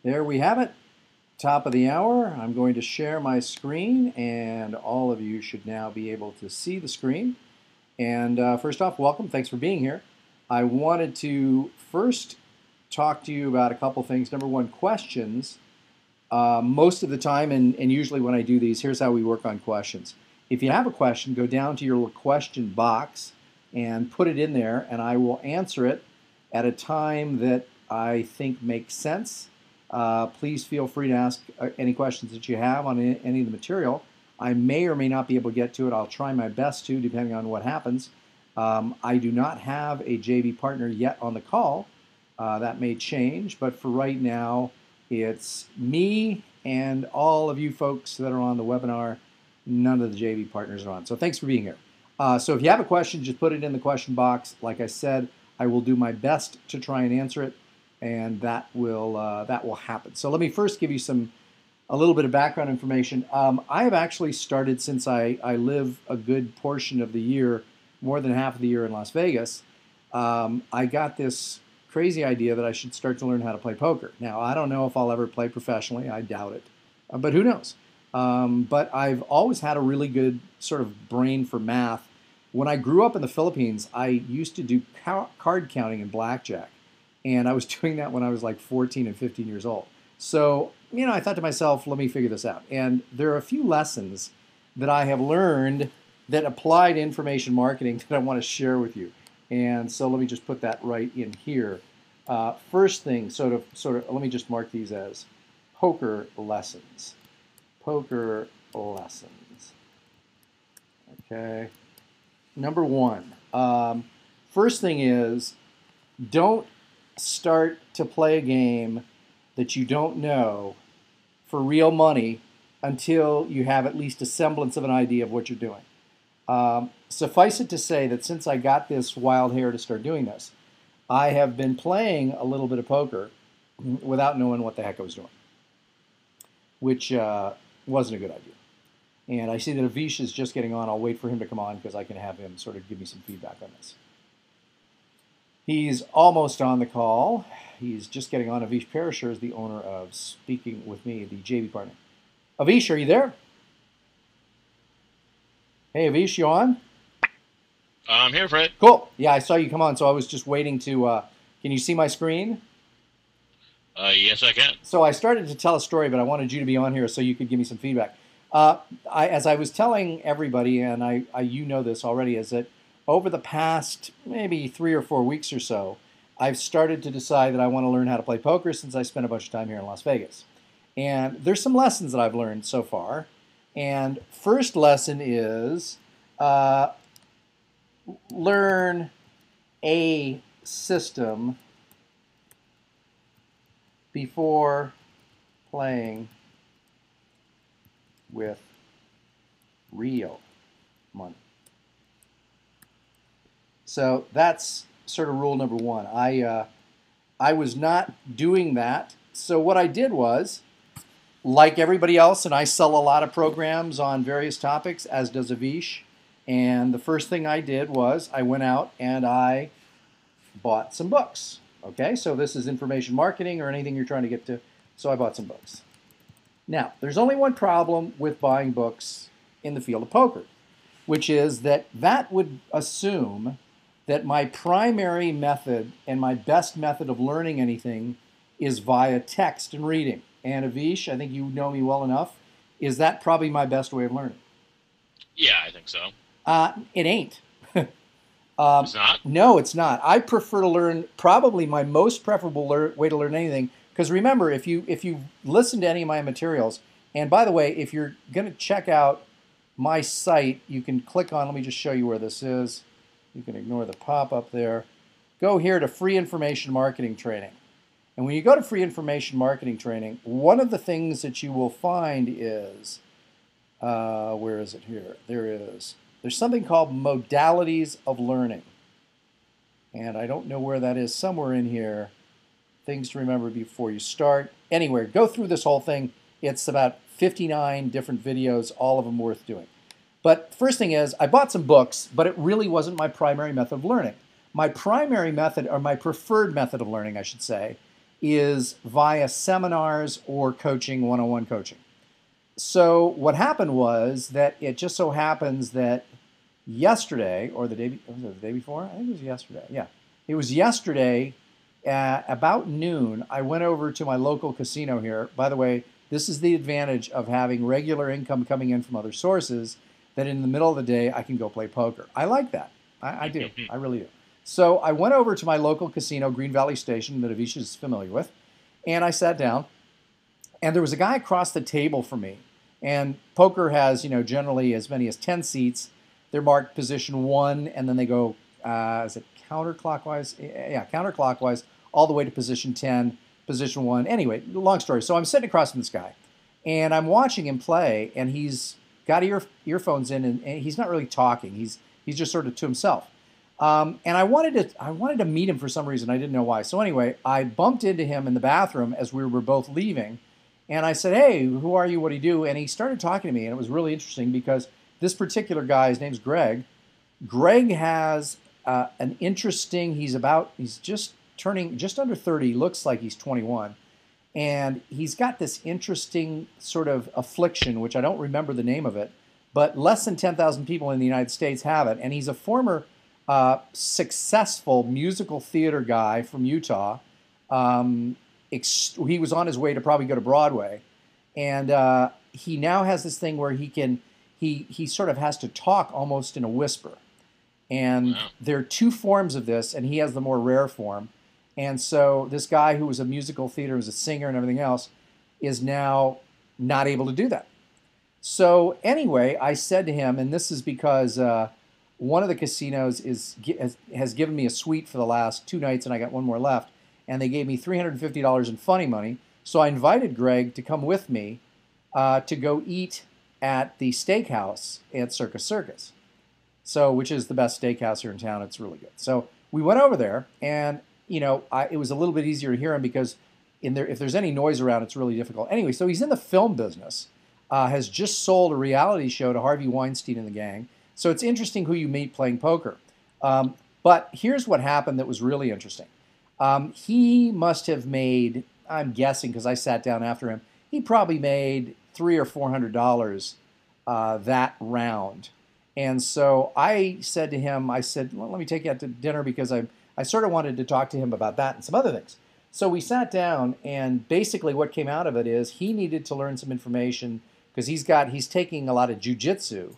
There we have it. Top of the hour. I'm going to share my screen, and all of you should now be able to see the screen. And first off, welcome. Thanks for being here. I wanted to first talk to you about a couple things. Number one, questions. Most of the time, and usually when I do these, here's how we work on questions. If you have a question, go down to your little question box and put it in there, and I will answer it at a time that I think makes sense. Please feel free to ask any questions that you have on any of the material. I may or may not be able to get to it. I'll try my best to, depending on what happens. I do not have a JV partner yet on the call. That may change, but for right now, it's me and all of you folks that are on the webinar. None of the JV partners are on. So thanks for being here. So if you have a question, just put it in the question box. Like I said, I will do my best to try and answer it, and that will happen. So let me first give you a little bit of background information. I have actually started, since I live a good portion of the year, more than half of the year in Las Vegas. I got this crazy idea that I should start to learn how to play poker. Now, I don't know if I'll ever play professionally. I doubt it, but who knows? But I've always had a really good sort of brain for math. When I grew up in the Philippines, I used to do card counting in blackjack, and I was doing that when I was like 14 and 15 years old. So, I thought to myself, let me figure this out. And there are a few lessons that I have learned that apply to information marketing that I want to share with you. And so let me just put that right in here. First thing, sort of, let me just mark these as poker lessons. Poker lessons. Okay. Number one. First thing is, don't start to play a game that you don't know for real money until you have at least a semblance of an idea of what you're doing. Suffice it to say that since I got this wild hair to start doing this, I have been playing a little bit of poker without knowing what the heck I was doing, which wasn't a good idea. And I see that Avish is just getting on. I'll wait for him to come on because I can have him sort of give me some feedback on this. He's almost on the call. He's just getting on. Avish Parashar is the owner of Speaking With Me, the JV partner. Avish, are you there? Hey, Avish, you on? I'm here, Fred. Cool. Yeah, I saw you come on, so I was just waiting to... can you see my screen? Yes, I can. So I started to tell a story, but I wanted you to be on here so you could give me some feedback. As I was telling everybody, and you know this already, is that over the past maybe 3 or 4 weeks or so, I've started to decide that I want to learn how to play poker since I spent a bunch of time here in Las Vegas. And there's some lessons that I've learned so far. And first lesson is learn a system before playing with real money. So that's sort of rule number one. I was not doing that. So what I did was, like everybody else, and I sell a lot of programs on various topics, as does Avish. And the first thing I did was I went out and I bought some books. Okay, so this is information marketing or anything you're trying to get to. So I bought some books. Now, there's only one problem with buying books in the field of poker, which is that would assume that my primary method and my best method of learning anything is via text and reading. And Avish, I think you know me well enough. Is that probably my best way of learning? Yeah, I think so. It ain't. It's not? No, it's not. I prefer to learn, probably my most preferable way to learn anything, because remember, if you listen to any of my materials, and by the way, if you're going to check out my site, you can click on, let me just show you where this is. You can ignore the pop-up there. Go here to Free Information Marketing Training. And when you go to Free Information Marketing Training, one of the things that you will find is, where is it here? There is. There's something called Modalities of Learning. And I don't know where that is, somewhere in here. Things to remember before you start. Anyway, go through this whole thing. It's about 59 different videos, all of them worth doing. But first thing is, I bought some books, but it really wasn't my primary method of learning. My primary method, or my preferred method of learning, I should say, is via seminars or coaching, one-on-one coaching. So what happened was that it just so happens that yesterday, or was it the day before? I think it was yesterday. Yeah, it was yesterday at about noon. I went over to my local casino here. By the way, this is the advantage of having regular income coming in from other sources, that in the middle of the day I can go play poker. I like that. I do. I really do. So I went over to my local casino, Green Valley Station, that Avisha is familiar with, and I sat down. And there was a guy across the table from me. And poker has, generally as many as 10 seats. They're marked position 1, and then they go, is it counterclockwise? Yeah, counterclockwise, all the way to position 10, position 1. Anyway, long story. So I'm sitting across from this guy, and I'm watching him play, and he's got earphones in, and he's not really talking. He's just sort of to himself. And I wanted to meet him for some reason. I didn't know why. So anyway, I bumped into him in the bathroom as we were both leaving. And I said, "Hey, who are you? What do you do?" And he started talking to me, and it was really interesting because this particular guy, his name's Greg. Greg has an interesting. He's just turning just under 30. Looks like he's 21, and he's got this interesting sort of affliction, which I don't remember the name of it, but less than 10,000 people in the United States have it. And he's a former successful musical theater guy from Utah. He was on his way to probably go to Broadway, and he now has this thing where he sort of has to talk almost in a whisper. And there are two forms of this, and he has the more rare form. And so this guy who was a musical theater, was a singer and everything else, is now not able to do that. So anyway, I said to him, and this is because one of the casinos has given me a suite for the last 2 nights, and I got one more left. And they gave me $350 in funny money. So I invited Greg to come with me to go eat at the steakhouse at Circus Circus, which is the best steakhouse here in town. It's really good. So we went over there, and it was a little bit easier to hear him because if there's any noise around, it's really difficult. Anyway, so he's in the film business, has just sold a reality show to Harvey Weinstein and the gang. So it's interesting who you meet playing poker. But here's what happened that was really interesting. He must have made, I'm guessing because I sat down after him, he probably made $300 or $400 that round. And so I said to him, well, let me take you out to dinner because I sort of wanted to talk to him about that and some other things. So we sat down, and basically what came out of it is he needed to learn some information because he's taking a lot of jiu-jitsu,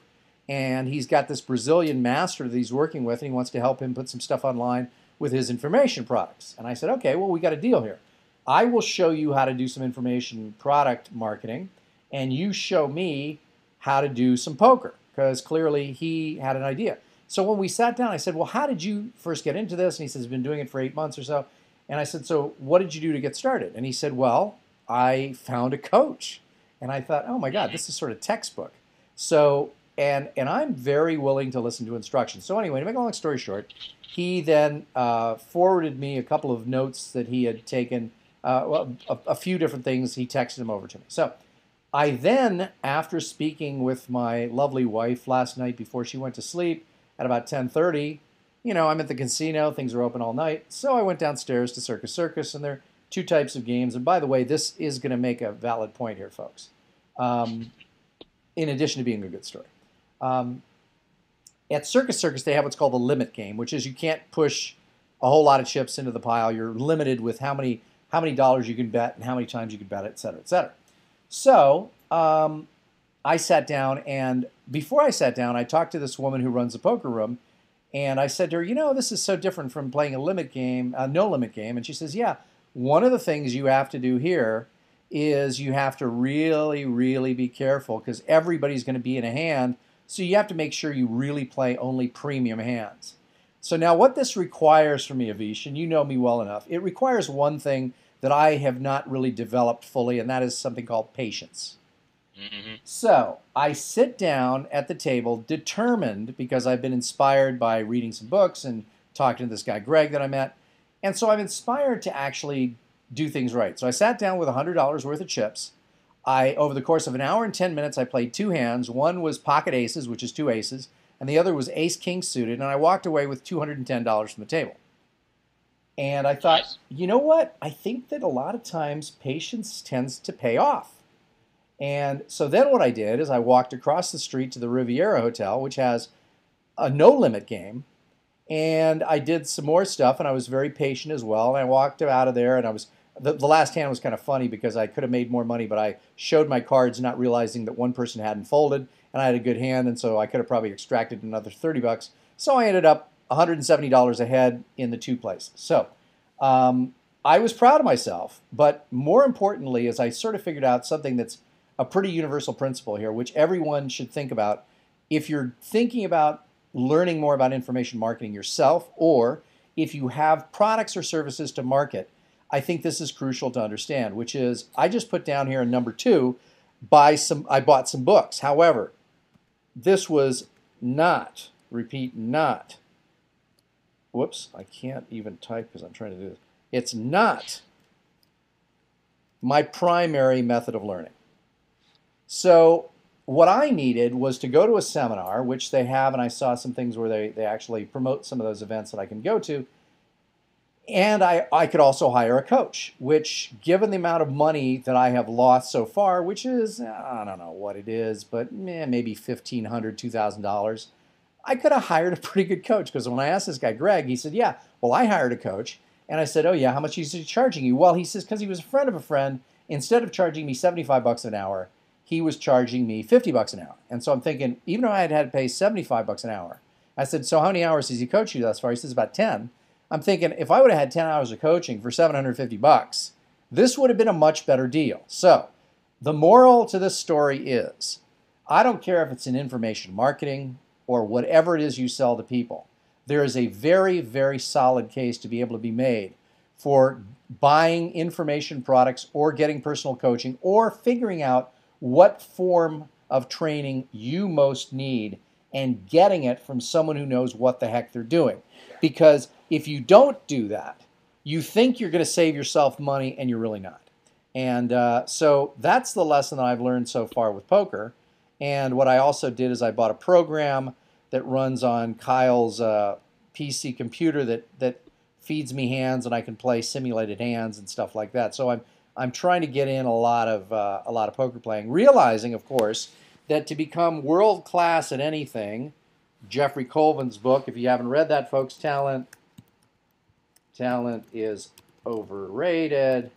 and he's got this Brazilian master that he's working with, and he wants to help him put some stuff online with his information products. And I said, okay, well, we got a deal here. I will show you how to do some information product marketing, and you show me how to do some poker, because clearly he had an idea. So when we sat down, I said, well, how did you first get into this? And he says, he's been doing it for 8 months or so. And I said, so what did you do to get started? And he said, well, I found a coach. And I thought, oh my God, this is sort of textbook. So, and I'm very willing to listen to instructions. So anyway, to make a long story short, he then forwarded me a couple of notes that he had taken, a few different things. He texted them over to me. So I then, after speaking with my lovely wife last night before she went to sleep at about 10:30, I'm at the casino. Things are open all night. So I went downstairs to Circus Circus, and there are 2 types of games. And by the way, this is going to make a valid point here, folks, in addition to being a good story. At Circus Circus, they have what's called the limit game, which is you can't push a whole lot of chips into the pile. You're limited with how many dollars you can bet and how many times you can bet it, et cetera, et cetera. So I sat down, and before I sat down, I talked to this woman who runs a poker room, and I said to her, this is so different from playing a limit game, a no-limit game. And she says, yeah, one of the things you have to do here is you have to really, really be careful because everybody's going to be in a hand. So you have to make sure you really play only premium hands. So now what this requires from me, Avish, and you know me well enough, it requires one thing that I have not really developed fully, and that is something called patience. Mm-hmm. So I sit down at the table determined, because I've been inspired by reading some books and talking to this guy, Greg, that I met. And so I'm inspired to actually do things right. So I sat down with $100 worth of chips. Over the course of an hour and 10 minutes, I played 2 hands. One was pocket aces, which is 2 aces, and the other was ace-king suited, and I walked away with $210 from the table. And I thought, Nice. you know what? I think that a lot of times patience tends to pay off. And so then what I did is I walked across the street to the Riviera Hotel, which has a no limit game. And I did some more stuff, and I was very patient as well. And I walked out of there, and the last hand was kind of funny because I could have made more money, but I showed my cards not realizing that one person hadn't folded, and I had a good hand, and so I could have probably extracted another 30 bucks. So I ended up $170 ahead in the two places. So I was proud of myself, but more importantly, is I sort of figured out something that's a pretty universal principle here, which everyone should think about. If you're thinking about learning more about information marketing yourself, or if you have products or services to market, I think this is crucial to understand, which is I just put down here in number 2, I bought some books. However, this was not, repeat, not, whoops, I can't even type because I'm trying to do this. It's not my primary method of learning. So what I needed was to go to a seminar, which they have, and I saw some things where they actually promote some of those events that I can go to. And I could also hire a coach, which, given the amount of money that I have lost so far, which is, I don't know what it is, but maybe $1,500, $2,000, I could have hired a pretty good coach. Because when I asked this guy, Greg, he said, yeah, well, I hired a coach. And I said, oh, yeah, how much is he charging you? Well, he says, because he was a friend of a friend, instead of charging me 75 bucks an hour, he was charging me 50 bucks an hour. And so I'm thinking, even though I had had to pay 75 bucks an hour, I said, so how many hours has he coached you thus far? He says, about 10. I'm thinking, if I would have had 10 hours of coaching for 750 bucks, this would have been a much better deal. So the moral to this story is, I don't care if it's in information marketing or whatever it is you sell to people. There is a very, very solid case to be able to be made for buying information products or getting personal coaching or figuring out what form of training you most need and getting it from someone who knows what the heck they're doing. Because if you don't do that, you think you're going to save yourself money and you're really not. And so that's the lesson that I've learned so far with poker. And what I also did is I bought a program that runs on Kyle's PC computer that feeds me hands, and I can play simulated hands and stuff like that. So I'm trying to get in a lot of poker playing, realizing, of course, that to become world class at anything, Jeffrey Colvin's book, if you haven't read that, folks, Talent is Overrated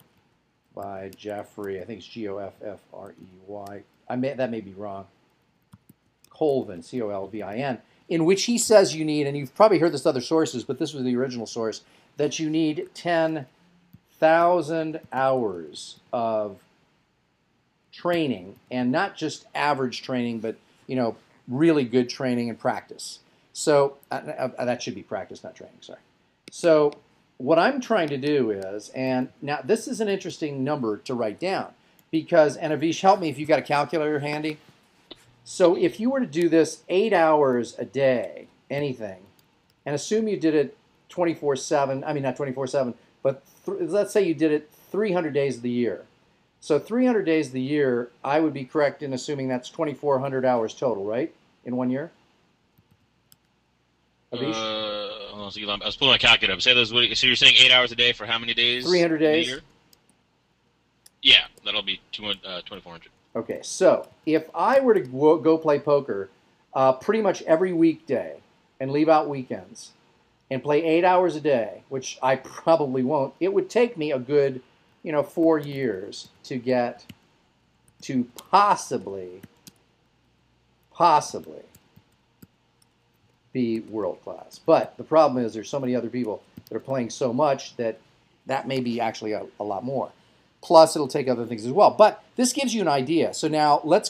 by Jeffrey, I think it's Goffrey. That may be wrong. Colvin, Colvin, in which he says you need, and you've probably heard this other sources, but this was the original source, that you need 10,000 hours of training, and not just average training, but really good training and practice. So that should be practice, not training. Sorry. So what I'm trying to do is, and now this is an interesting number to write down because, and Avish, help me if you've got a calculator handy. So if you were to do this 8 hours a day, anything, and assume you did it 24/7, I mean not 24/7, but let's say you did it 300 days of the year. So 300 days of the year, I would be correct in assuming that's 2,400 hours total, right? In 1 year? Avish? Hold on a second. I was pulling my calculator up. So you're saying 8 hours a day for how many days? 300 days. A year? Yeah, that'll be 2,400. Okay, so if I were to go play poker pretty much every weekday and leave out weekends and play 8 hours a day, which I probably won't, it would take me a good 4 years to get to possibly be world class. But the problem is there's so many other people that are playing so much that may be actually a lot more. Plus, it'll take other things as well. But this gives you an idea. So now let's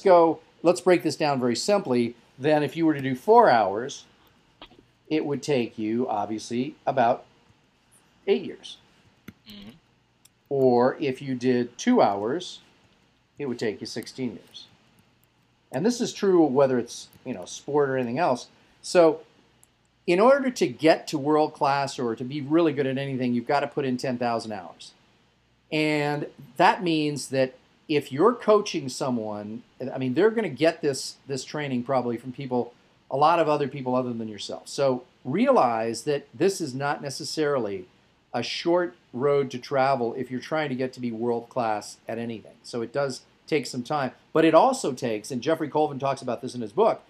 break this down very simply. Then if you were to do 4 hours, it would take you, obviously, about 8 years. Mm-hmm. Or if you did 2 hours, it would take you 16 years. And this is true whether it's sport or anything else. So in order to get to world class or to be really good at anything, you've got to put in 10,000 hours. And that means that if you're coaching someone, I mean, they're going to get this training probably from a lot of other people other than yourself. So realize that this is not necessarily a short road to travel if you're trying to get to be world class at anything. So it does take some time, but it also takes, and Jeffrey Colvin talks about this in his book,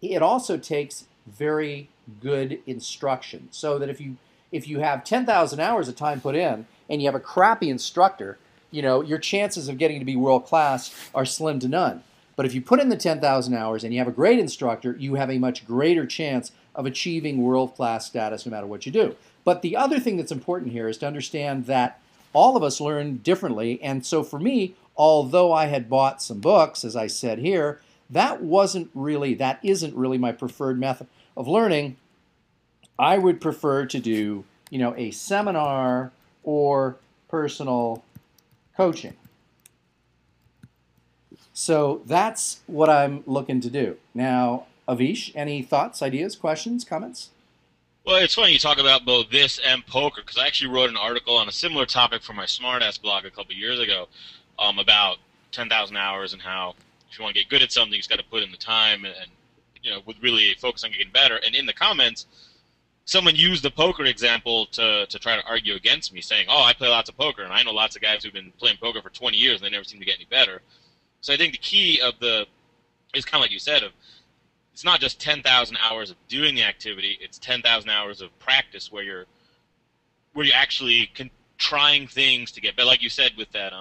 it also takes very good instruction. So that if you have 10,000 hours of time put in and you have a crappy instructor, your chances of getting to be world class are slim to none. But if you put in the 10,000 hours and you have a great instructor, you have a much greater chance of achieving world-class status no matter what you do. But the other thing that's important here is to understand that all of us learn differently. And so for me, although I had bought some books, as I said here, that isn't really my preferred method of learning. I would prefer to do, a seminar or personal coaching. So that's what I'm looking to do. Now, Avish, any thoughts, ideas, questions, comments? Well, it's funny you talk about both this and poker, because I actually wrote an article on a similar topic for my Smartass blog a couple of years ago about 10,000 hours and how if you want to get good at something, you just got to put in the time and with really focus on getting better. And in the comments, someone used the poker example to try to argue against me, saying, "Oh, I play lots of poker, and I know lots of guys who've been playing poker for 20 years, and they never seem to get any better." So I think the key is kind of like you said, it's not just 10,000 hours of doing the activity, it's 10,000 hours of practice where you're actually trying things to get better. Like you said with that,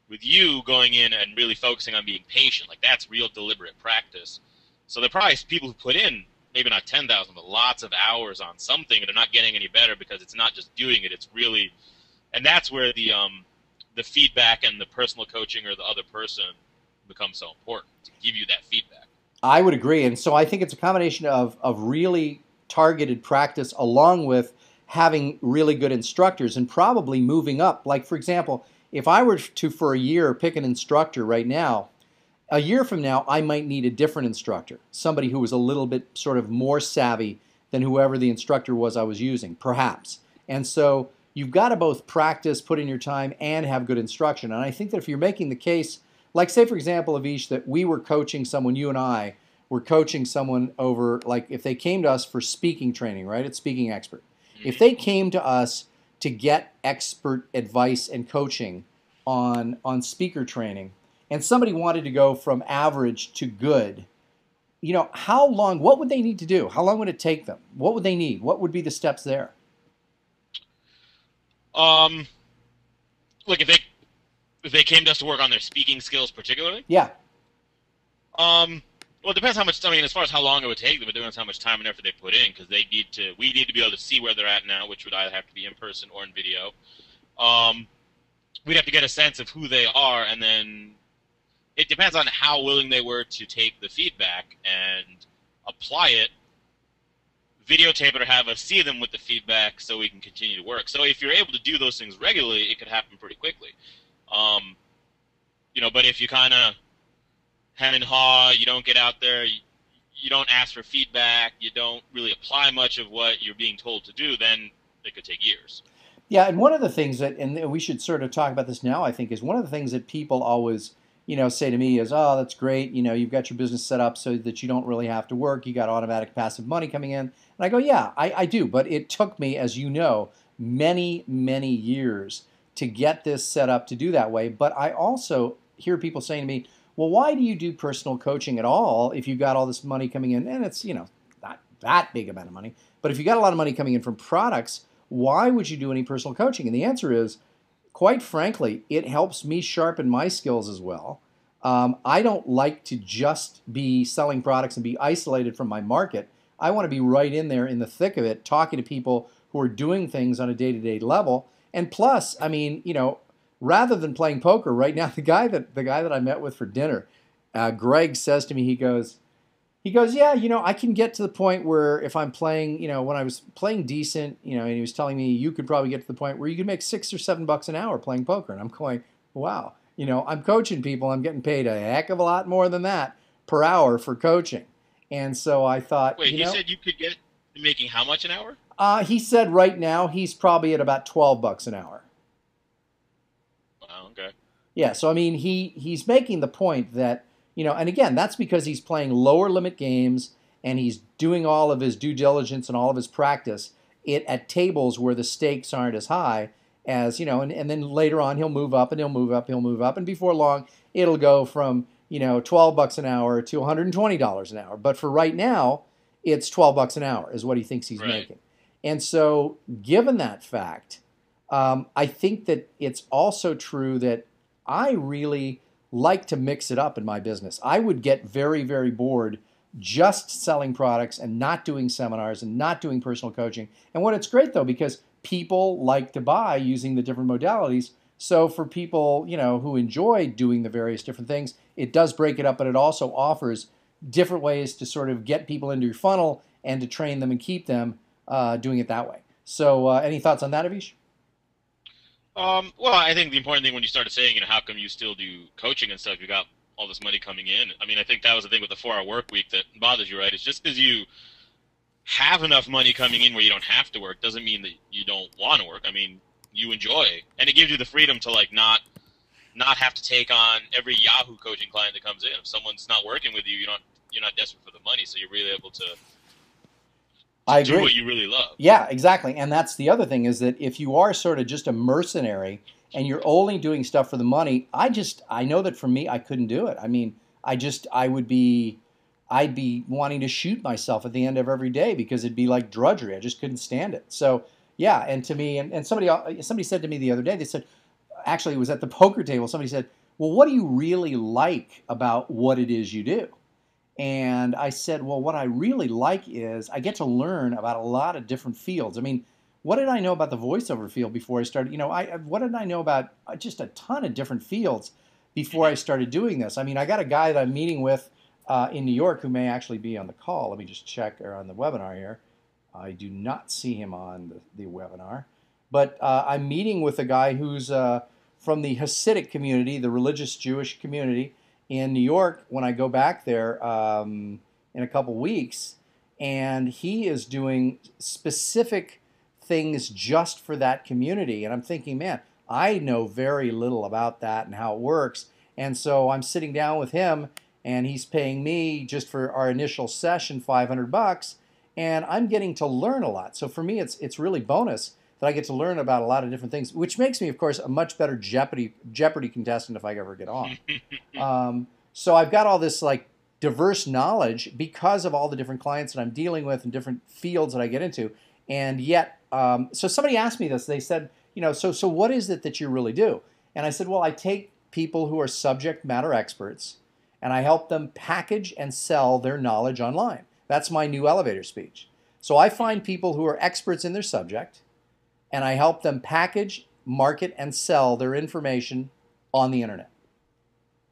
with you going in and really focusing on being patient, like that's real deliberate practice. So there are probably people who put in maybe not 10,000, but lots of hours on something, and they're not getting any better because it's not just doing it, it's really, and that's where the feedback and the personal coaching or the other person becomes so important to give you that feedback. I would agree. And so I think it's a combination of really targeted practice along with having really good instructors and probably moving up. Like, for example, if I were to, for a year, pick an instructor right now, a year from now, I might need a different instructor, somebody who was a little bit sort of more savvy than whoever the instructor was I was using, perhaps. And so you've got to both practice, put in your time, and have good instruction. And I think that if you're making the case, like say, for example, Avish, that we were coaching someone, you and I were coaching someone over, like if they came to us for speaking training, right? It's Speaking Expert. If they came to us to get expert advice and coaching on speaker training, and somebody wanted to go from average to good, how long, what would they need to do? How long would it take them? What would they need? What would be the steps there? Look, if they came to us to work on their speaking skills particularly? Yeah. Well, it depends how much, as far as how long it would take them, it depends how much time and effort they put in, because we need to be able to see where they're at now, which would either have to be in person or in video. We'd have to get a sense of who they are, and then it depends on how willing they were to take the feedback and apply it, videotape it, or have us see them with the feedback so we can continue to work. So if you're able to do those things regularly, it could happen pretty quickly. But if you kind of hem and haw, you don't get out there, you don't ask for feedback, you don't really apply much of what you're being told to do, then it could take years. Yeah, and one of the things that, and we should sort of talk about this now, I think, is one of the things that people always, say to me is, "Oh, that's great, you've got your business set up so that you don't really have to work, you got automatic passive money coming in." And I go, yeah, I do, but it took me, as you know, many, many years to get this set up to do that way. But I also hear people saying to me, "Well, why do you do personal coaching at all if you've got all this money coming in?" And it's, not that big amount of money, but if you got a lot of money coming in from products, why would you do any personal coaching? And the answer is, quite frankly, it helps me sharpen my skills as well. I don't like to just be selling products and be isolated from my market. I want to be right in there in the thick of it, talking to people who are doing things on a day-to-day level. And plus, rather than playing poker right now, the guy that I met with for dinner, Greg, says to me, he goes, "Yeah, I can get to the point where if I'm playing, when I was playing decent, and he was telling me you could probably get to the point where you could make $6 or $7 an hour playing poker." And I'm going, wow, I'm coaching people, I'm getting paid a heck of a lot more than that per hour for coaching. And so I thought, wait, he said you could get making how much an hour? He said right now he's probably at about $12 an hour. Wow, okay. Yeah, so he's making the point that, and again, that's because he's playing lower limit games and he's doing all of his due diligence and all of his practice. it at tables where the stakes aren't as high as, and then later on he'll move up and he'll move up. And before long, it'll go from, $12 an hour to $120 an hour. But for right now, it's $12 an hour is what he thinks he's Right. making. And so given that fact, I think that it's also true that I really like to mix it up in my business. I would get very, very bored just selling products and not doing seminars and not doing personal coaching. And what it's great though, because people like to buy using the different modalities. So for people, who enjoy doing the various different things, it does break it up, but it also offers different ways to sort of get people into your funnel and to train them and keep them doing it that way. So any thoughts on that, Avish? Well, I think the important thing when you started saying, how come you still do coaching and stuff? You got all this money coming in. I mean, I think that was the thing with the 4-hour work week that bothers you, right? It's just because you have enough money coming in where you don't have to work doesn't mean that you don't want to work. I mean, you enjoy, and it gives you the freedom to not have to take on every Yahoo coaching client that comes in. If someone's not working with you, you're not desperate for the money, so you're really able to I do agree. what you really love. Yeah, exactly. And that's the other thing is that if you are sort of just a mercenary and you're only doing stuff for the money, I know that for me, I couldn't do it. I mean, I'd be wanting to shoot myself at the end of every day because it'd be like drudgery. I just couldn't stand it. So yeah, and to me, and somebody said to me the other day, they said, actually it was at the poker table, somebody said, well, what do you really like about what it is you do? And I said, well, what I really like is I get to learn about a lot of different fields. I mean, what did I know about the voiceover field before I started? What did I know about just a ton of different fields before I started doing this? I mean, I got a guy that I'm meeting with in New York who may actually be on the call. Let me just check, or on the webinar here. I do not see him on the webinar. But I'm meeting with a guy who's from the Hasidic community, the religious Jewish community in New York when I go back there in a couple weeks. And he is doing specific things just for that community. And I'm thinking, man, I know very little about that and how it works. And so I'm sitting down with him and he's paying me just for our initial session $500, and I'm getting to learn a lot. So for me, it's really bonus that I get to learn about a lot of different things, which makes me, of course, a much better Jeopardy contestant if I ever get on. So I've got all this like diverse knowledge because of all the different clients that I'm dealing with and different fields that I get into. And yet, so somebody asked me this. They said, so what is it that you really do? And I said, well, I take people who are subject matter experts and I help them package and sell their knowledge online. That's my new elevator speech. So I find people who are experts in their subject and I help them package, market, and sell their information on the internet.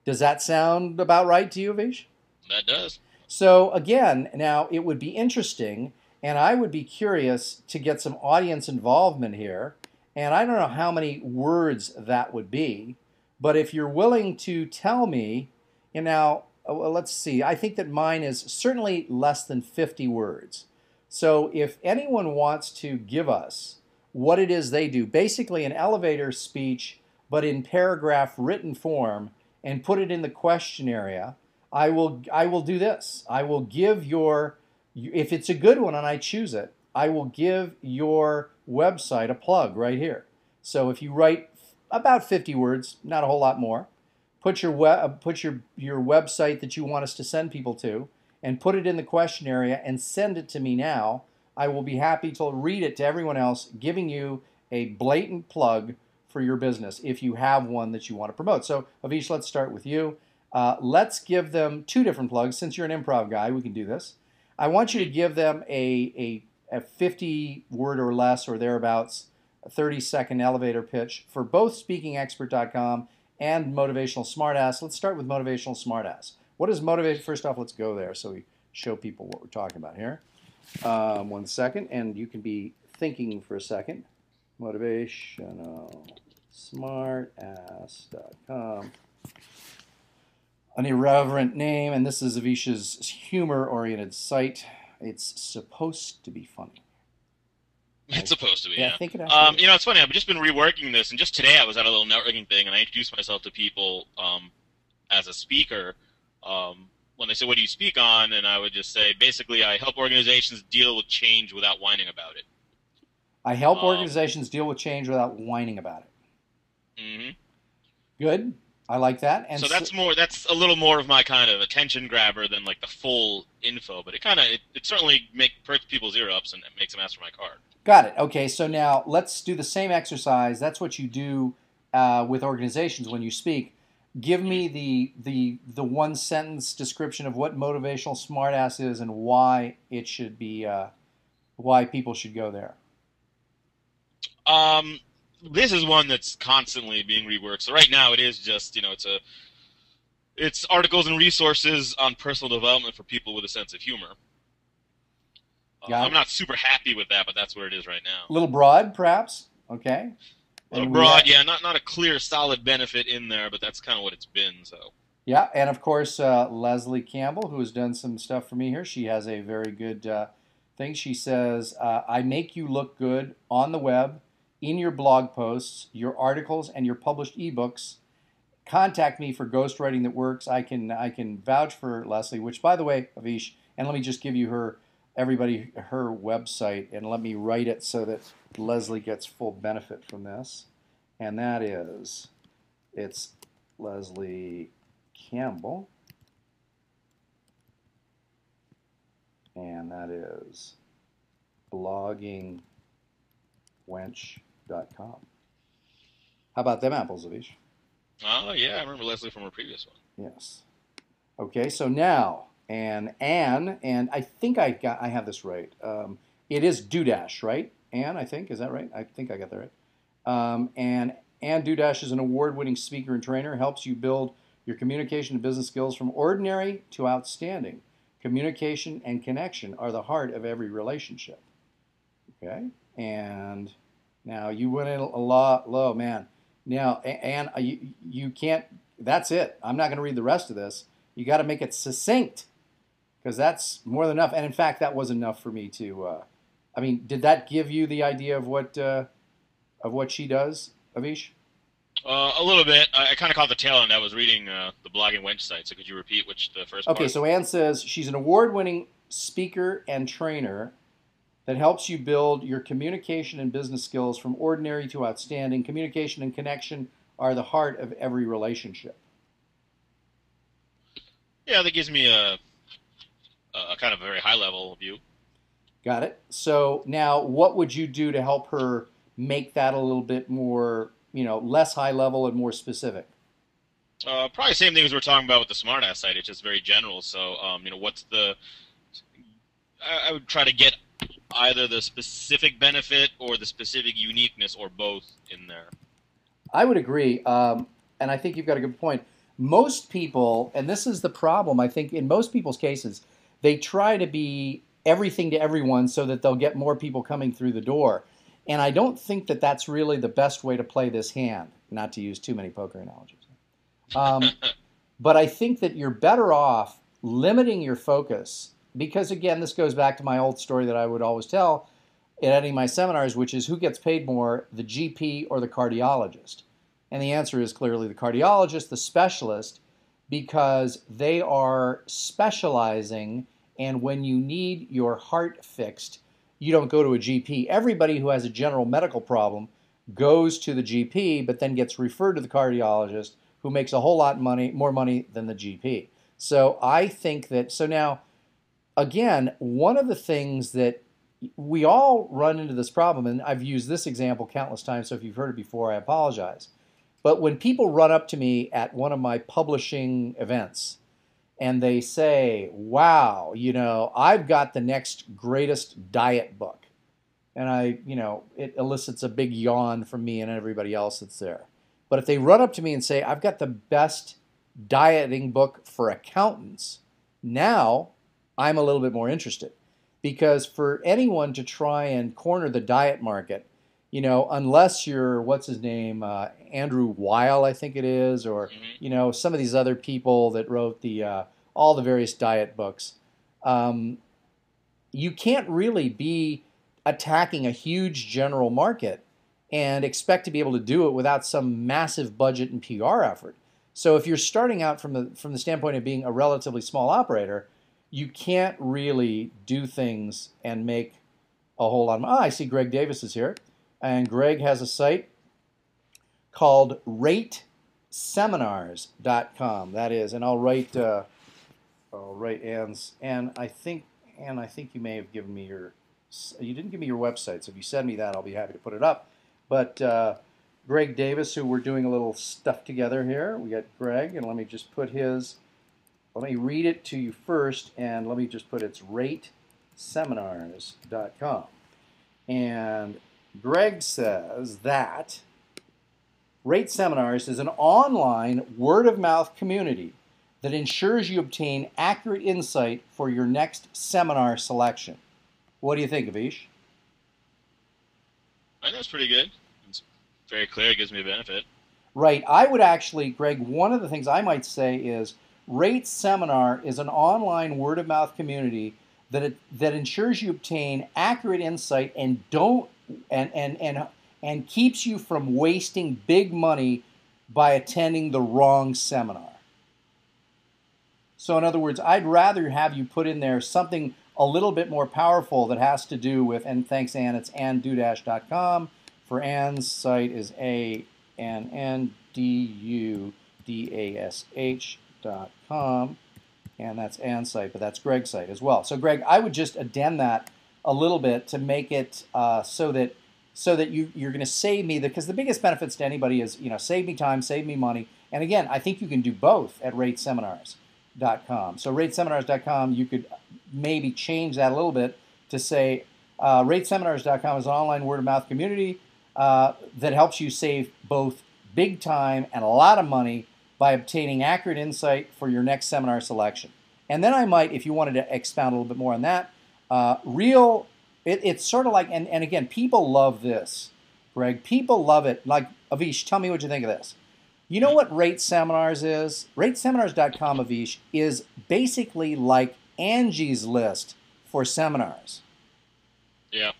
Does that sound about right to you, Avish? That does. So again, now it would be interesting, and I would be curious to get some audience involvement here. And I don't know how many words that would be, but if you're willing to tell me, let's see, I think that mine is certainly less than 50 words. So if anyone wants to give us what it is they do, basically an elevator speech, but in paragraph written form, and put it in the question area, I will do this. I will give if it's a good one and I choose it, I will give your website a plug right here. So if you write about 50 words, not a whole lot more, put your website that you want us to send people to, and put it in the question area and send it to me now. I will be happy to read it to everyone else, giving you a blatant plug for your business if you have one that you want to promote. So, Avish, let's start with you. Let's give them 2 different plugs. Since you're an improv guy, we can do this. I want you to give them a 50-word or less or thereabouts, a 30-second elevator pitch for both SpeakingExpert.com and Motivational Smartass. Let's start with Motivational Smartass. What is motivation? First off, let's go there so we show people what we're talking about here. 1 second, and you can be thinking for a second. MotivationalSmartass.com. An irreverent name, and this is Avish's humor-oriented site. It's supposed to be funny. It's supposed to be, yeah. I think it actually it's funny. I've just been reworking this, and just today I was at a little networking thing, and I introduced myself to people as a speaker. When they say, what do you speak on? And I would just say, basically, I help organizations deal with change without whining about it. I help Um, organizations deal with change without whining about it. hmm Good. I like that. And So so, that's a little more of my kind of attention grabber than like the full info, but it certainly perks people's ear ups and it makes them ask for my card. got it. Okay, so now let's do the same exercise. That's what you do with organizations when you speak. Give me Mm-hmm. the one sentence description of what motivational smartass is and why it should be why people should go there. Um, this is one that's constantly being reworked. So right now it is just it's articles and resources on personal development for people with a sense of humor. Got I'm it. not super happy with that, but that's where it is right now. A little broad, perhaps. Okay, A little and we broad, have yeah, not a clear, solid benefit in there, but that's kind of what it's been. So, yeah, and of course Leslie Campbell, who has done some stuff for me here. She has a very good thing. She says, "I make you look good on the web, in your blog posts, your articles, and your published ebooks. Contact me for ghostwriting that works. I can vouch for Leslie, which by the way, Avish, and let me just give you her website, and let me write it so that Leslie gets full benefit from this. And that is it's Leslie Campbell, and that is bloggingwench.com. How about them apples, Avish? oh yeah, I remember Leslie from a previous one. Yes. Okay, so now, and Anne, and I have this right. It is Dudash, right? Anne, I think, is that right? I think I got that right. And Anne Dudash is an award-winning speaker and trainer, helps you build your communication and business skills from ordinary to outstanding. Communication and connection are the heart of every relationship. Okay, and now you went in a lot low, man. Now, and you can't. That's it. I'm not going to read the rest of this. You got to make it succinct because that's more than enough. And in fact, that was enough for me to. I mean, did that give you the idea of what she does, Avish? A little bit. I kind of caught the tail end. I was reading the blogging wench site. So could you repeat the first Okay, part? so Anne says she's an award-winning speaker and trainer that helps you build your communication and business skills from ordinary to outstanding. Communication and connection are the heart of every relationship. Yeah, that gives me a kind of a very high level view. Got it. So now, what would you do to help her make that a little bit more, less high level and more specific? Probably the same thing as we're talking about with the smartass site. It's just very general. So, what's the? I would try to get either the specific benefit or the specific uniqueness or both in there. I would agree, and I think you've got a good point. Most people, and this is the problem, I think, in most people's cases, they try to be everything to everyone so that they'll get more people coming through the door. And I don't think that that's really the best way to play this hand, not to use too many poker analogies. Um, but I think that you're better off limiting your focus because, again, this goes back to my old story that I would always tell at any of my seminars, which is who gets paid more, the GP or the cardiologist? And the answer is clearly the cardiologist, the specialist, because they are specializing. And when you need your heart fixed, you don't go to a GP. Everybody who has a general medical problem goes to the GP, but then gets referred to the cardiologist, who makes a whole lot more money than the GP. So I think that, so now, again, one of the things that we all run into this problem, and I've used this example countless times, so if you've heard it before, I apologize. But when people run up to me at one of my publishing events and they say, wow, I've got the next greatest diet book. And it elicits a big yawn from me and everybody else that's there. But if they run up to me and say, I've got the best dieting book for accountants, now I'm a little bit more interested. Because for anyone to try and corner the diet market, unless you're, what's his name, Andrew Weil, I think it is, or, Mm-hmm. some of these other people that wrote all the various diet books, you can't really be attacking a huge general market and expect to be able to do it without some massive budget and PR effort. So if you're starting out from the standpoint of being a relatively small operator, you can't really do things and make a whole lot of money. I see Greg Davis is here. And Greg has a site called rateseminars.com. That is, and I'll write Ann's, and I think you may have given me you didn't give me your website, so if you send me that, I'll be happy to put it up. But Greg Davis, who we're doing a little stuff together here, we got Greg, and let me just put let me read it to you first, and let me just put it's rateseminars.com. And Greg says that Rate Seminars is an online word-of-mouth community that ensures you obtain accurate insight for your next seminar selection. What do you think, Avish? I think that's pretty good. It's very clear. It gives me a benefit. Right. I would actually, Greg, one of the things I might say is Rate Seminar is an online word-of-mouth community that ensures you obtain accurate insight and keeps you from wasting big money by attending the wrong seminar. So in other words, I'd rather have you put in there something a little bit more powerful that has to do with, and thanks Ann, it's anndudash.com. For Ann's site is ANNDUDASH.com. And that's Ann's site, but that's Greg's site as well. So Greg, I would just addend that a little bit to make it so that you're going to save me, because the biggest benefits to anybody is, save me time, save me money. And again, I think you can do both at rateseminars.com. So rateseminars.com, you could maybe change that a little bit to say rateseminars.com is an online word-of-mouth community that helps you save both big time and a lot of money by obtaining accurate insight for your next seminar selection. And then I might, if you wanted to expound a little bit more on that, it's sort of like, and again, people love this, Greg. People love it. Like, Avish, tell me what you think of this. You know what Rate Seminars is? Rateseminars.com, Avish, is basically like Angie's List for seminars. Yeah.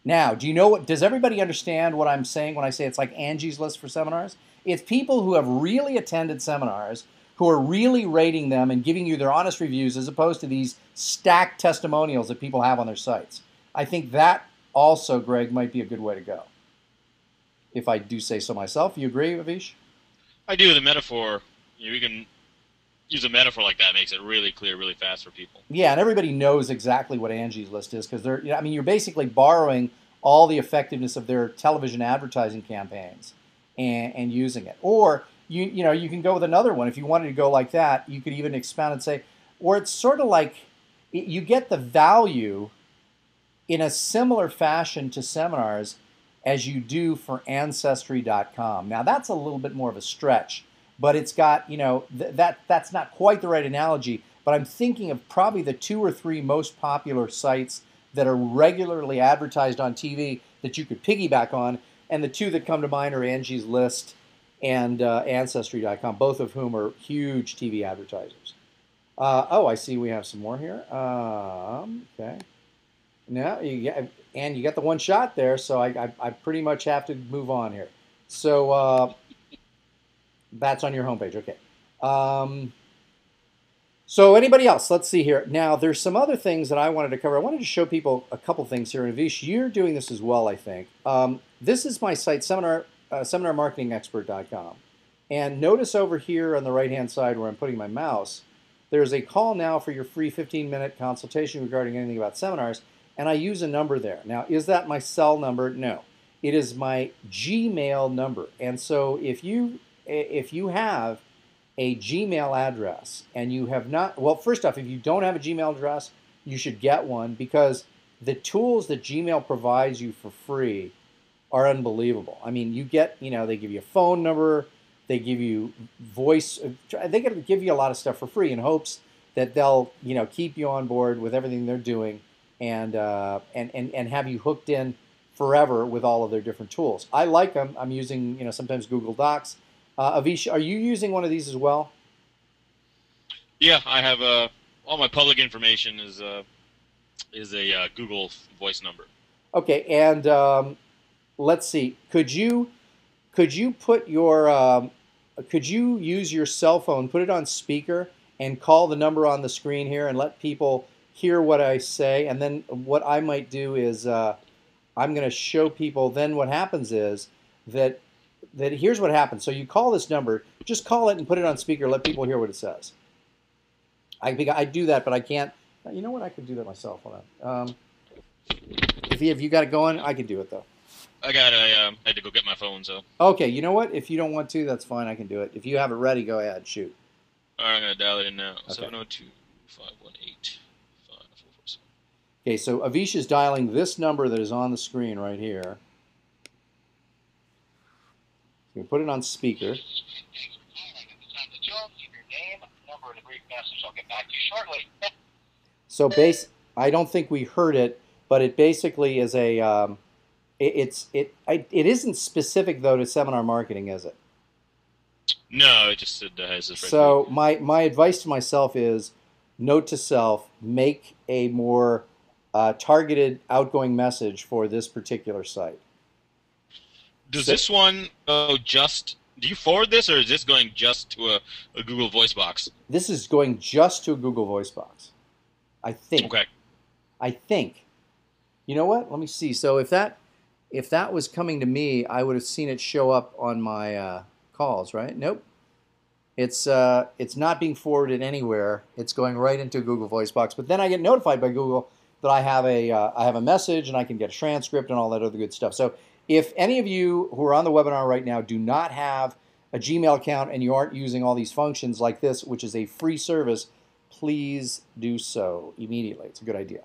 Now, does everybody understand what I'm saying when I say it's like Angie's List for seminars? It's people who have really attended seminars, who are really rating them and giving you their honest reviews, as opposed to these stacked testimonials that people have on their sites. I think that also, Greg, might be a good way to go, if I do say so myself. You agree, Avish? I do. The metaphor, we can use a metaphor like that, makes it really clear really fast for people. Yeah, and everybody knows exactly what Angie's List is, because you're basically borrowing all the effectiveness of their television advertising campaigns and using it. Or you can go with another one. If you wanted to go like that, you could even expound and say, or it's sort of like you get the value in a similar fashion to seminars as you do for Ancestry.com. Now that's a little bit more of a stretch, but it's got, that's not quite the right analogy, but I'm thinking of probably the 2 or 3 most popular sites that are regularly advertised on TV that you could piggyback on, and the 2 that come to mind are Angie's List and Ancestry.com, both of whom are huge TV advertisers. I see we have some more here. Okay. Now, you got the one shot there, so I pretty much have to move on here. So that's on your homepage. Okay. So anybody else? Let's see here. Now, there's some other things that I wanted to cover. I wanted to show people a couple things here. And Avish, you're doing this as well, I think. This is my site, seminarmarketingexpert.com. And notice over here on the right-hand side where I'm putting my mouse, there's a call now for your free 15-minute consultation regarding anything about seminars, and I use a number there. Now, is that my cell number? No. It is my Gmail number. And so if you have a Gmail address and you have not, well, first off, if you don't have a Gmail address, you should get one, because the tools that Gmail provides you for free are unbelievable. I mean, you get, they give you a phone number, they give you voice, they give you a lot of stuff for free in hopes that they'll, keep you on board with everything they're doing and have you hooked in forever with all of their different tools. I like them. I'm using, sometimes Google Docs. Avish, are you using one of these as well? Yeah, I have all my public information is a Google Voice number. Okay, and let's see. Could you put your could you use your cell phone, put it on speaker, and call the number on the screen here, and let people hear what I say, and then what I might do is I'm going to show people. Then what happens is that here's what happens. So you call this number, just call it and put it on speaker. Let people hear what it says. I do that, but I can't. You know what? I could do that myself. Hold on. If you got it going, I can do it though. I had to go get my phone, so. Okay, you know what? If you don't want to, that's fine. I can do it. If you have it ready, go ahead. Shoot. All right, I'm going to dial it in now. Okay. 702-518-5447. Okay, so Avish is dialing this number that is on the screen right here. You can put it on speaker. So I don't think we heard it, but it basically is a it isn't specific though to seminar marketing, is it? No, it just has this. So my advice to myself is, note to self: make a more targeted outgoing message for this particular site. Does this one just? Do you forward this, or is this going just to a Google Voice box? This is going just to a Google Voice box, I think. Okay. I think. You know what? Let me see. So if that was coming to me, I would have seen it show up on my calls, right? Nope. It's not being forwarded anywhere. It's going right into a Google Voice box. But then I get notified by Google that I have a message and I can get a transcript and all that other good stuff. So if any of you who are on the webinar right now do not have a Gmail account and you aren't using all these functions like this, which is a free service, please do so immediately. It's a good idea.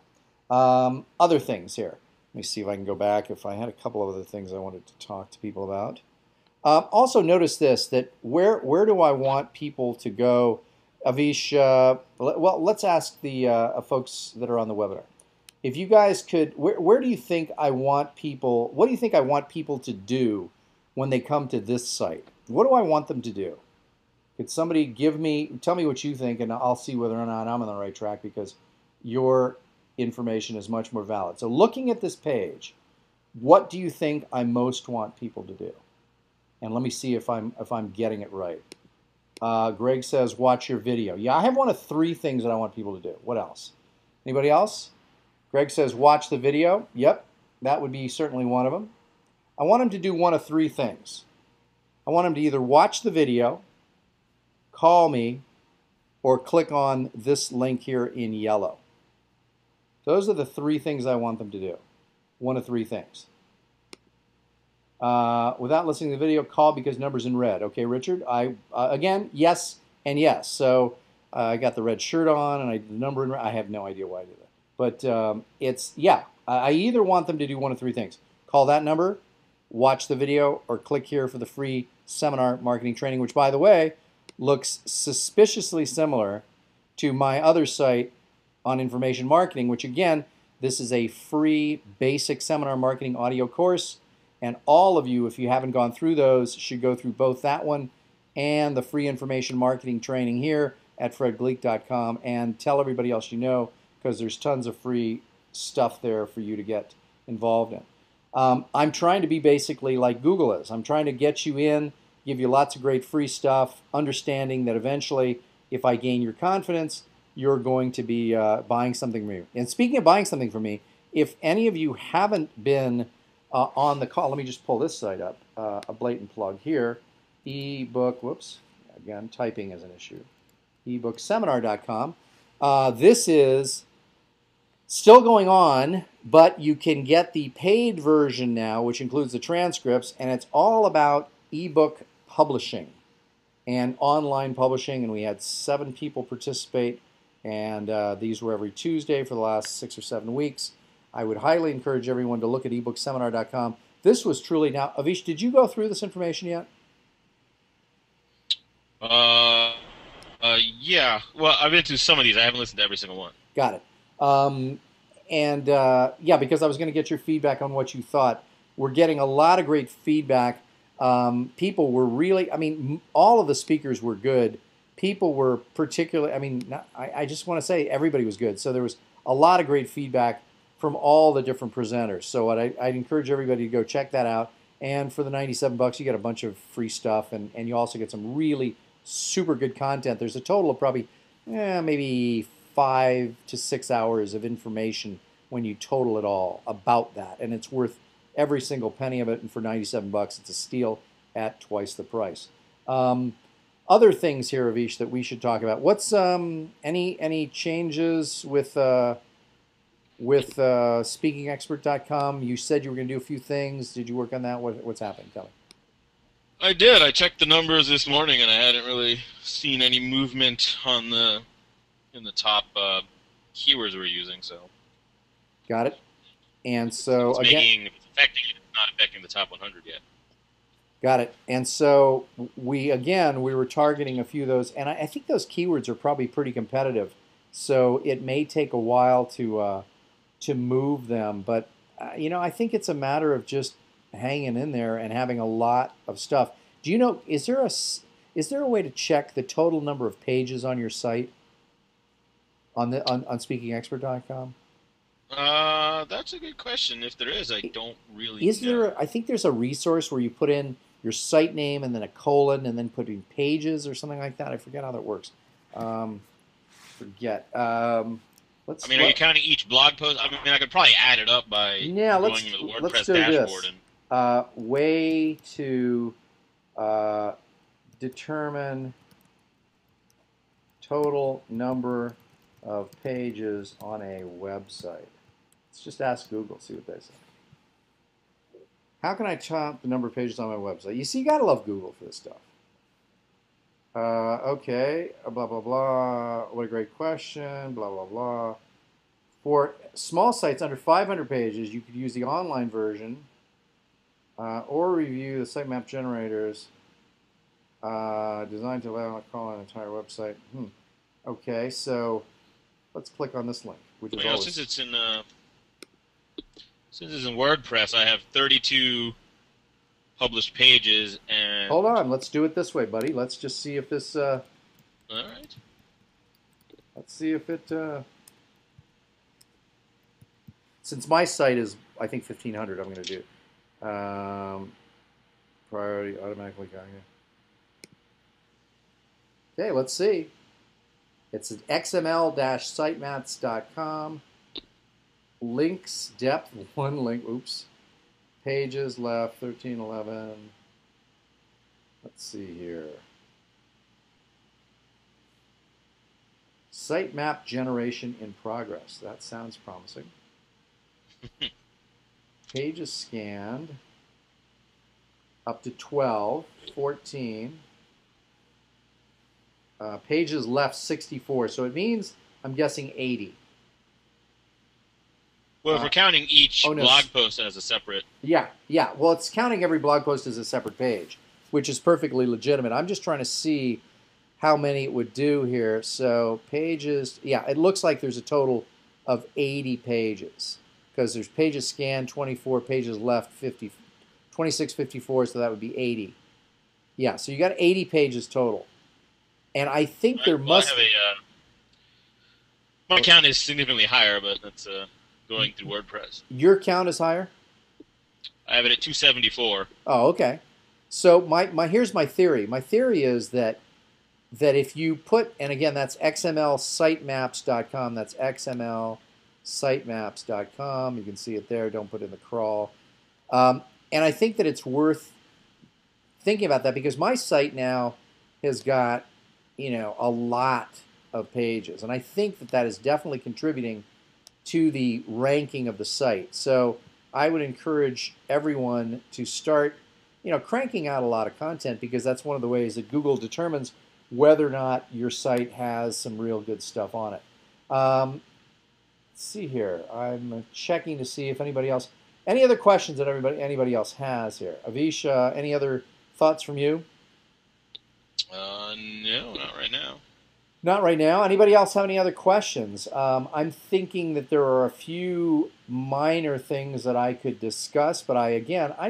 Other things here. Let me see if I can go back. If I had a couple of other things I wanted to talk to people about. Also notice this, that where do I want people to go? Avish, well, let's ask the folks that are on the webinar. If you guys could, where do you think I want people, what do you think I want people to do when they come to this site? What do I want them to do? Could somebody tell me what you think, and I'll see whether or not I'm on the right track, because your information is much more valid. So looking at this page, what do you think I most want people to do? And let me see if I'm getting it right. Greg says, watch your video. Yeah, I have one of 3 things that I want people to do. What else? Anybody else? Greg says, watch the video. Yep, that would be certainly one of them. I want them to do one of 3 things. I want them to either watch the video, call me, or click on this link here in yellow. Those are the 3 things I want them to do. One of 3 things. Without listening to the video, call because number's in red. Okay, Richard, again, yes and yes. So I got the red shirt on and the number in red. I have no idea why I did that. But I either want them to do one of 3 things. Call that number, watch the video, or click here for the free seminar marketing training, which, by the way, looks suspiciously similar to my other site on information marketing, which, again, this is a free basic seminar marketing audio course. And all of you, if you haven't gone through those, should go through both that one and the free information marketing training here at fredgleeck.com, and tell everybody else you know, because there's tons of free stuff there for you to get involved in. I'm trying to be basically like Google is. I'm trying to get you in, give you lots of great free stuff, understanding that eventually, if I gain your confidence, you're going to be buying something from me. And speaking of buying something from me, if any of you haven't been on the call, let me just pull this site up, a blatant plug here, ebook, whoops, again, typing is an issue, ebookseminar.com. This is still going on, but you can get the paid version now, which includes the transcripts, and it's all about ebook publishing and online publishing, and we had 7 people participate, and these were every Tuesday for the last 6 or 7 weeks. I would highly encourage everyone to look at ebookseminar.com. This was truly, now, Avish, did you go through this information yet? Yeah. Well, I've been through some of these. I haven't listened to every single one. Got it. Yeah, because I was going to get your feedback on what you thought. We're getting a lot of great feedback. People were really, I mean, all of the speakers were good. People were particularly, I mean, I just want to say everybody was good. So there was a lot of great feedback from all the different presenters. So I'd encourage everybody to go check that out. And for the $97, you get a bunch of free stuff, and you also get some really super good content. There's a total of probably maybe 5 to 6 hours of information when you total it all about that, and it's worth every single penny of it. And for 97 bucks, it's a steal at twice the price. Other things here, Avish, that we should talk about. What's any changes with speakingexpert.com? You said you were going to do a few things. Did you work on that? What's happening? Tell me. I did. I checked the numbers this morning, and I hadn't really seen any movement on in the top keywords we're using. So got it. And so it's it's affecting it. It's not affecting the top 100 yet. Got it. And so we were targeting a few of those, and I think those keywords are probably pretty competitive. So it may take a while to move them, but I think it's a matter of just hanging in there and having a lot of stuff. Do you know? Is there a way to check the total number of pages on your site on speakingexpert.com? That's a good question. If there is, I don't really Is there? I think there's a resource where you put in your site name and then a colon and then put in pages or something like that. I forget how that works. Forget. Are you counting each blog post? I mean, I could probably add it up by going into the WordPress dashboard. Way to determine total number of pages on a website. Let's just ask Google, see what they say. How can I count the number of pages on my website? You see, you gotta love Google for this stuff. Okay, blah, blah, blah. What a great question, blah, blah, blah. For small sites under 500 pages, you could use the online version or review the sitemap generators designed to allow to crawl an entire website. Okay, so let's click on this link, which is always... Since it's in WordPress, I have 32 published pages, and... Hold on, let's do it this way, buddy. Let's just see if this... All right. Let's see if it... Since my site is, I think, 1,500, I'm going to do priority automatically got here. Okay, let's see. It's at xml-sitemaps.com. Links, depth, one link. Oops. Pages left, 1311. Let's see here. Sitemap generation in progress. That sounds promising. Pages scanned. Up to 12, 14. Pages left, 64. So it means, I'm guessing, 80. Well, if we're counting each blog post as a separate... Yeah. Well, it's counting every blog post as a separate page, which is perfectly legitimate. I'm just trying to see how many it would do here. So pages... Yeah, it looks like there's a total of 80 pages because there's pages scanned, 24, pages left, 50, 26, 54, so that would be 80. Yeah, so you got 80 pages total. And I think there must... my count is significantly higher, but that's... going through WordPress. Your count is higher? I have it at 274. Oh, okay. So here's my theory. My theory is that if you put, and again, that's xml-sitemaps.com. That's xml-sitemaps.com. You can see it there. Don't put it in the crawl. And I think that it's worth thinking about that because my site now has got, a lot of pages. And I think that is definitely contributing to the ranking of the site. So I would encourage everyone to start, cranking out a lot of content because that's one of the ways that Google determines whether or not your site has some real good stuff on it. Let's see here. I'm checking to see if any other questions that anybody else has here. Avish, any other thoughts from you? No, not right now. Not right now. Anybody else have any other questions? I'm thinking that there are a few minor things that I could discuss, but I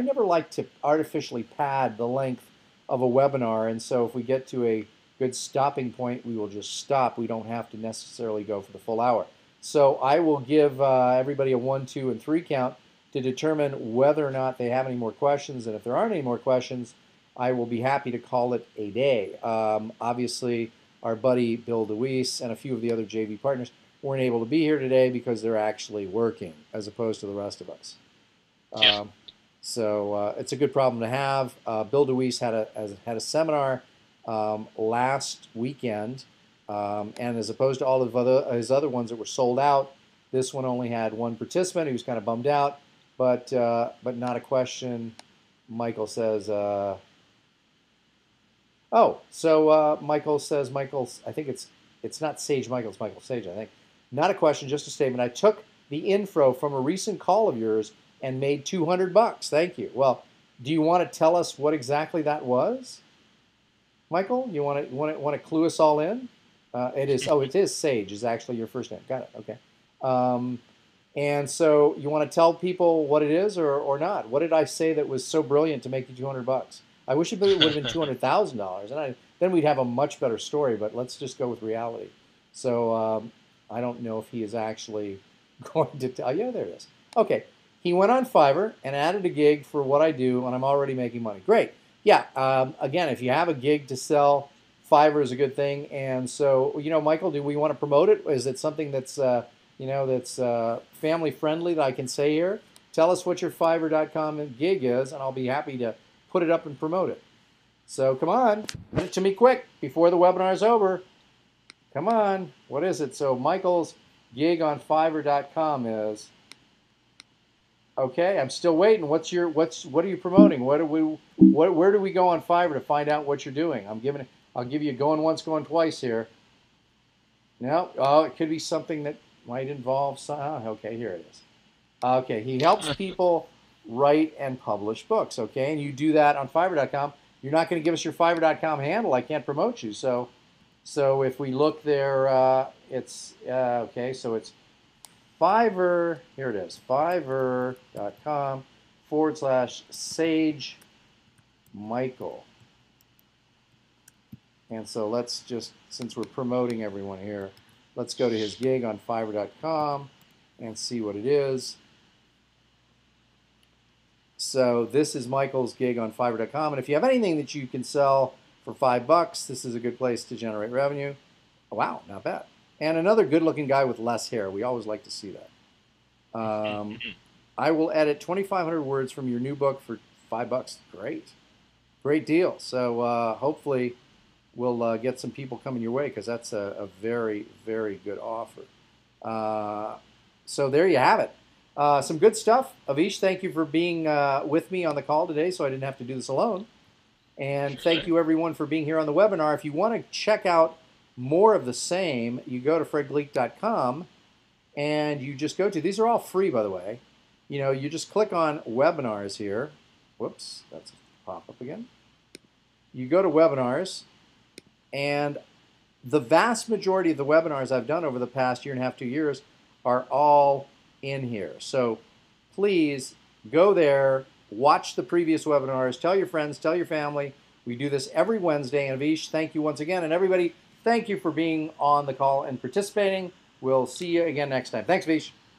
never like to artificially pad the length of a webinar, and so if we get to a good stopping point, we will just stop. We don't have to necessarily go for the full hour. So I will give everybody a 1, 2, and 3 count to determine whether or not they have any more questions, and if there aren't any more questions, I will be happy to call it a day. Obviously, our buddy Bill DeWeese and a few of the other JV partners weren't able to be here today because they're actually working as opposed to the rest of us. Yeah. So it's a good problem to have. Bill DeWeese had a seminar last weekend, and as opposed to all of his other ones that were sold out, this one only had one participant. He was kind of bummed out, but not a question. Michael says, Michael says, I think it's not Sage Michael, it's Michael Sage, I think. Not a question, just a statement. I took the info from a recent call of yours and made $200. Thank you. Well, do you want to tell us what exactly that was, Michael? You want to clue us all in? It is Sage is actually your first name. Got it. Okay. And so you want to tell people what it is or not? What did I say that was so brilliant to make you $200? I wish it would have been $200,000, and then we'd have a much better story. But let's just go with reality. So I don't know if he is actually going to tell. Yeah, there it is. Okay, he went on Fiverr and added a gig for what I do, and I'm already making money. Great. Yeah. Again, if you have a gig to sell, Fiverr is a good thing. And so, Michael, do we want to promote it? Is it something that's that's family friendly that I can say here? Tell us what your Fiverr.com gig is, and I'll be happy to put it up and promote it. So come on, get it to me quick before the webinar is over. Come on, what is it? So Michael's gig on Fiverr.com is, okay, I'm still waiting. What are you promoting? Where do we go on Fiverr to find out what you're doing? I'll give you going once, going twice here. No, it could be something that might involve okay, here it is. Okay, he helps people write and publish books, okay? And you do that on Fiverr.com. You're not going to give us your Fiverr.com handle. I can't promote you. So if we look there, it's, okay, so it's Fiverr, here it is, Fiverr.com/Sage Michael. And so let's just, since we're promoting everyone here, let's go to his gig on Fiverr.com and see what it is. So this is Michael's gig on Fiverr.com. And if you have anything that you can sell for $5, this is a good place to generate revenue. Oh, wow, not bad. And another good-looking guy with less hair. We always like to see that. I will edit 2,500 words from your new book for $5. Great. Great deal. So hopefully we'll get some people coming your way because that's a very, very good offer. So there you have it. Some good stuff. Avish, thank you for being with me on the call today so I didn't have to do this alone. And thank you, everyone, for being here on the webinar. If you want to check out more of the same, you go to fredgleeck.com and you just go to, these are all free, by the way. You just click on webinars here. Whoops, that's a pop-up again. You go to webinars, and the vast majority of the webinars I've done over the past 1.5 to 2 years are all in here. So please go there, watch the previous webinars, tell your friends, tell your family. We do this every Wednesday. And Avish, thank you once again. And everybody, thank you for being on the call and participating. We'll see you again next time. Thanks, Avish.